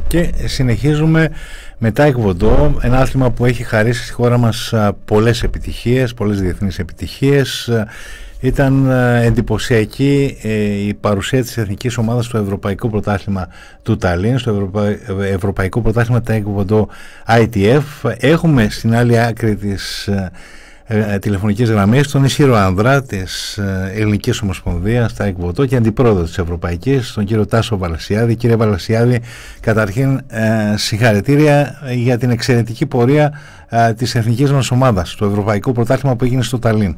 Και συνεχίζουμε με Taekwondo, ένα άθλημα που έχει χαρίσει στη χώρα μας πολλές επιτυχίες, πολλές διεθνείς επιτυχίες. Ήταν εντυπωσιακή η παρουσία της εθνικής ομάδας στο Ευρωπαϊκό Πρωτάθλημα του Ταλίν, στο Ευρωπαϊκό Πρωτάθλημα Taekwondo ITF. Έχουμε στην άλλη άκρη της τηλεφωνικής γραμμής τον ισχυρό άνδρα της Ελληνικής Ομοσπονδίας Taekwondo και αντιπρόεδρο της Ευρωπαϊκής, τον κύριο Τάσο Βαλασιάδη. Κύριε Βαλασιάδη, καταρχήν συγχαρητήρια για την εξαιρετική πορεία της εθνικής μας ομάδας στο Ευρωπαϊκό Πρωτάθλημα που έγινε στο Ταλίν.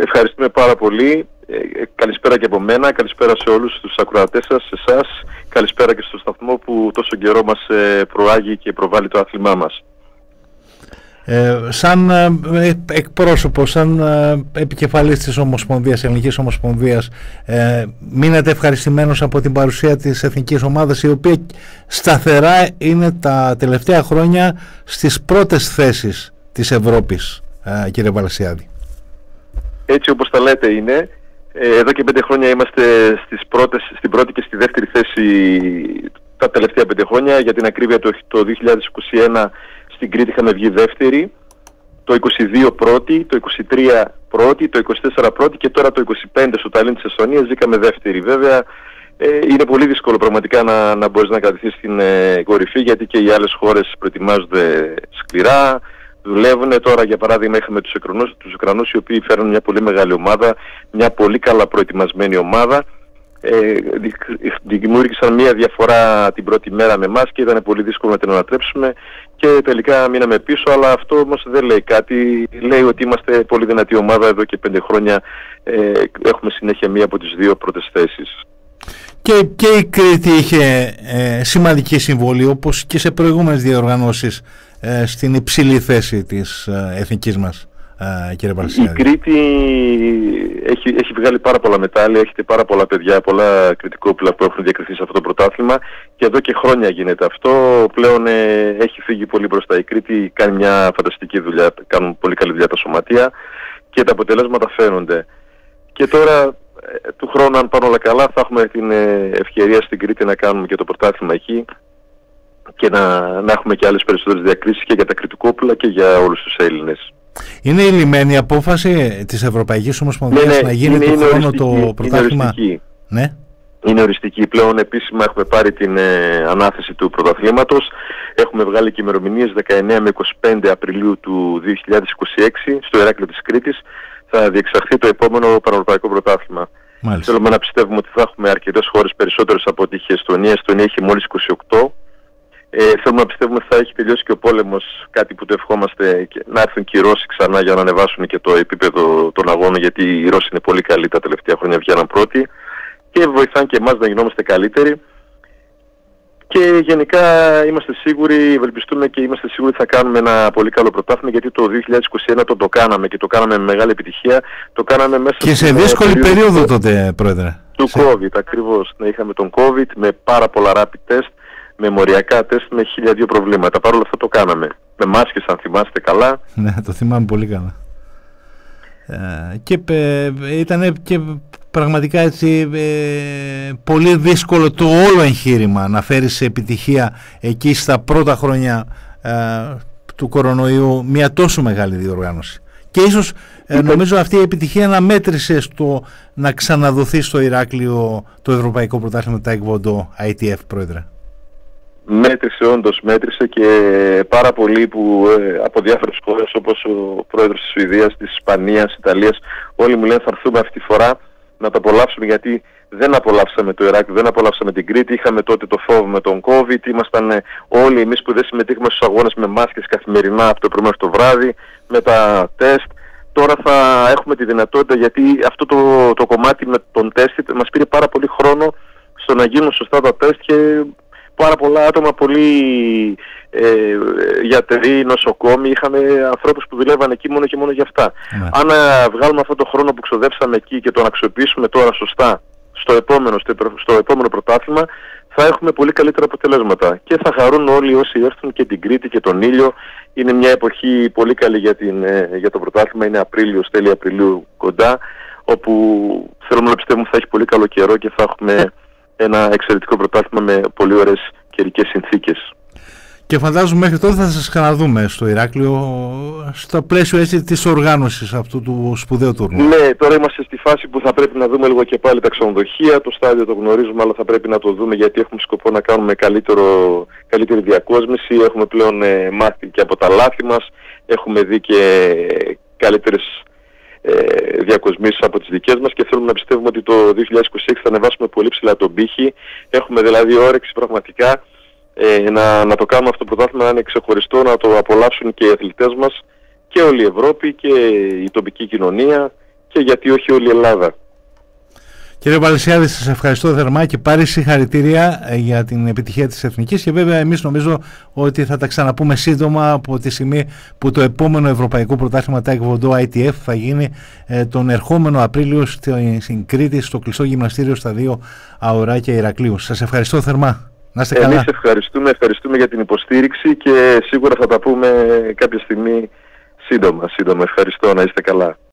Ευχαριστούμε πάρα πολύ. Καλησπέρα και από μένα, καλησπέρα σε όλους τους ακροατές σας, σε εσάς. Καλησπέρα και στο σταθμό που τόσο καιρό μας προάγει και προβάλλει το άθλημά μας. Σαν εκπρόσωπο, σαν επικεφαλής της Ομοσπονδίας, Ελληνικής Ομοσπονδίας, μείνατε ευχαριστημένος από την παρουσία της εθνικής ομάδας, η οποία σταθερά είναι τα τελευταία χρόνια στις πρώτες θέσεις της Ευρώπης, κύριε Βαλασιάδη? Έτσι όπως τα λέτε είναι. Εδώ και 5 χρόνια είμαστε στην πρώτη και στη δεύτερη θέση τα τελευταία 5 χρόνια. Για την ακρίβεια το 2021 στην Κρήτη είχαμε βγει δεύτερη, το 22 πρώτη, το 23 πρώτη, το 24 πρώτη και τώρα το 25 στο Ταλίν της Εστονίας βγήκαμε δεύτερη. Βέβαια είναι πολύ δύσκολο πραγματικά να μπορείς να κρατηθείς στην κορυφή, γιατί και οι άλλες χώρες προετοιμάζονται σκληρά, δουλεύουν. Τώρα για παράδειγμα είχαμε τους Ουκρανούς, οι οποίοι φέρνουν μια πολύ μεγάλη ομάδα, μια πολύ καλά προετοιμασμένη ομάδα. Δημιούργησαν μια διαφορά την πρώτη μέρα με εμάς και ήταν πολύ δύσκολο να την ανατρέψουμε και τελικά μείναμε πίσω, αλλά αυτό όμως δεν λέει κάτι. Λέει ότι είμαστε πολύ δυνατή ομάδα. Εδώ και 5 χρόνια έχουμε συνέχεια μία από τις 2 πρώτες θέσεις. Και η Κρήτη είχε σημαντική συμβολή, όπως και σε προηγούμενες διοργανώσεις, στην υψηλή θέση της εθνικής μας, κύριε Βαλασιάδη. Η Κρήτη έχει βγάλει πάρα πολλά μετάλλια, έχετε πάρα πολλά παιδιά, πολλά κριτικόπουλα που έχουν διακριθεί σε αυτό το πρωτάθλημα και εδώ και χρόνια γίνεται αυτό. Πλέον έχει φύγει πολύ μπροστά. Η Κρήτη κάνει μια φανταστική δουλειά, κάνουν πολύ καλή δουλειά τα σωματεία και τα αποτελέσματα φαίνονται. Και τώρα του χρόνου, αν πάνε όλα καλά, θα έχουμε την ευκαιρία στην Κρήτη να κάνουμε και το πρωτάθλημα εκεί και να έχουμε και άλλες περισσότερες διακρίσεις και για τα κριτικόπουλα και για όλους τους Έλληνες. Είναι η λυμμένη απόφαση της Ευρωπαϊκής Ομοσπονδίας να γίνει το χρόνο το πρωτάθλημα? Ναι. Είναι οριστική. Πλέον επίσημα έχουμε πάρει την ανάθεση του πρωταθλήματος. Έχουμε βγάλει και ημερομηνίες 19 με 25 Απριλίου του 2026 στο Ηράκλειο της Κρήτης. Θα διεξαχθεί το επόμενο πανευρωπαϊκό πρωτάθλημα. Μάλιστα. Θέλουμε να πιστεύουμε ότι θα έχουμε αρκετές χώρες περισσότερες από ό,τι είχε η Εστονία. Η Εστονία είχε μόλις 28. Θέλουμε να πιστεύουμε ότι θα έχει τελειώσει και ο πόλεμος, κάτι που το ευχόμαστε, και να έρθουν και οι Ρώσοι ξανά για να ανεβάσουν και το επίπεδο των αγώνων, γιατί οι Ρώσοι είναι πολύ καλοί τα τελευταία χρόνια, βγαίναν πρώτοι και βοηθάνε και εμάς να γινόμαστε καλύτεροι. Και γενικά είμαστε σίγουροι, ευελπιστούμε και είμαστε σίγουροι ότι θα κάνουμε ένα πολύ καλό πρωτάθλημα, γιατί το 2021 το κάναμε και το κάναμε με μεγάλη επιτυχία. Το κάναμε μέσα και σε δύσκολη περίοδο τότε, Πρόεδρε. Του COVID, ακριβώς. Ναι, είχαμε τον COVID με πάρα πολλά rapid test, με μοριακά τεστ, με 1002 προβλήματα. Παρ' όλα αυτά το κάναμε. Με μάσκες, αν θυμάστε καλά. Ναι, το θυμάμαι πολύ καλά. Και ήταν και πραγματικά έτσι πολύ δύσκολο το όλο εγχείρημα να φέρει σε επιτυχία εκεί στα πρώτα χρόνια του κορονοϊού μια τόσο μεγάλη διοργάνωση. Και ίσως νομίζω αυτή η επιτυχία να μέτρησε στο να ξαναδοθεί στο Ηράκλειο το Ευρωπαϊκό Πρωτάθλημα Taekwondo ITF, Πρόεδρε. Μέτρησε, όντως μέτρησε, και πάρα πολλοί που από διάφορες χώρες, όπως ο πρόεδρος της Σουηδίας, της Ισπανίας, Ιταλίας, όλοι μου λένε θα έρθουμε αυτή τη φορά να το απολαύσουμε, γιατί δεν απολαύσαμε το Ηράκλειο, δεν απολαύσαμε την Κρήτη. Είχαμε τότε το φόβο με τον COVID, ήμασταν όλοι εμείς που δεν συμμετείχαμε στους αγώνες με μάσκες καθημερινά από το πρωί μέχρι το βράδυ, με τα τεστ. Τώρα θα έχουμε τη δυνατότητα, γιατί αυτό το κομμάτι με τον τεστ μας πήρε πάρα πολύ χρόνο στο να γίνουν σωστά τα τεστ και πάρα πολλά άτομα, πολλοί γιατροί, νοσοκόμοι, είχαμε ανθρώπους που δουλεύαν εκεί μόνο και μόνο για αυτά. Ναι. Αν βγάλουμε αυτό το χρόνο που ξοδέψαμε εκεί και τον αξιοποιήσουμε τώρα σωστά στο επόμενο πρωτάθλημα, θα έχουμε πολύ καλύτερα αποτελέσματα και θα χαρούν όλοι όσοι έρθουν και την Κρήτη και τον ήλιο. Είναι μια εποχή πολύ καλή για το πρωτάθλημα, είναι Απρίλιος, τέλη Απριλίου κοντά, όπου θέλουμε να πιστεύουμε θα έχει πολύ καλό καιρό και θα έχουμε ένα εξαιρετικό πρωτάθλημα με πολύ ωραίες καιρικές συνθήκες. Και φαντάζομαι μέχρι τότε θα σας ξαναδούμε στο Ηράκλειο, στο πλαίσιο έτσι της οργάνωσης αυτού του σπουδαίου τουρνού. Ναι, τώρα είμαστε στη φάση που θα πρέπει να δούμε λίγο και πάλι τα ξενοδοχεία. Το στάδιο το γνωρίζουμε, αλλά θα πρέπει να το δούμε, γιατί έχουμε σκοπό να κάνουμε καλύτερη διακόσμηση. Έχουμε πλέον μάθει και από τα λάθη μας. Έχουμε δει και καλύτερες διακοσμήσεις από τις δικές μας και θέλουμε να πιστεύουμε ότι το 2026 θα ανεβάσουμε πολύ ψηλά τον πύχη. Έχουμε δηλαδή όρεξη πραγματικά να το κάνουμε αυτό το πρωτάθλημα, να είναι ξεχωριστό, να το απολαύσουν και οι αθλητές μας και όλη η Ευρώπη και η τοπική κοινωνία και γιατί όχι όλη η Ελλάδα. Κύριε Παλαισιάδη, σας ευχαριστώ θερμά και πάλι συγχαρητήρια για την επιτυχία της Εθνικής και βέβαια εμείς νομίζω ότι θα τα ξαναπούμε σύντομα από τη στιγμή που το επόμενο Ευρωπαϊκό Πρωτάθλημα Taekwondo ITF θα γίνει τον ερχόμενο Απρίλιο στην Κρήτη, στο κλειστό γυμναστήριο στα 2 Αωράκια Ηρακλείου. Σας ευχαριστώ θερμά. Να είστε καλά. Εμείς ευχαριστούμε για την υποστήριξη και σίγουρα θα τα πούμε κάποια στιγμή σύντομα. Ευχαριστώ, να είστε καλά.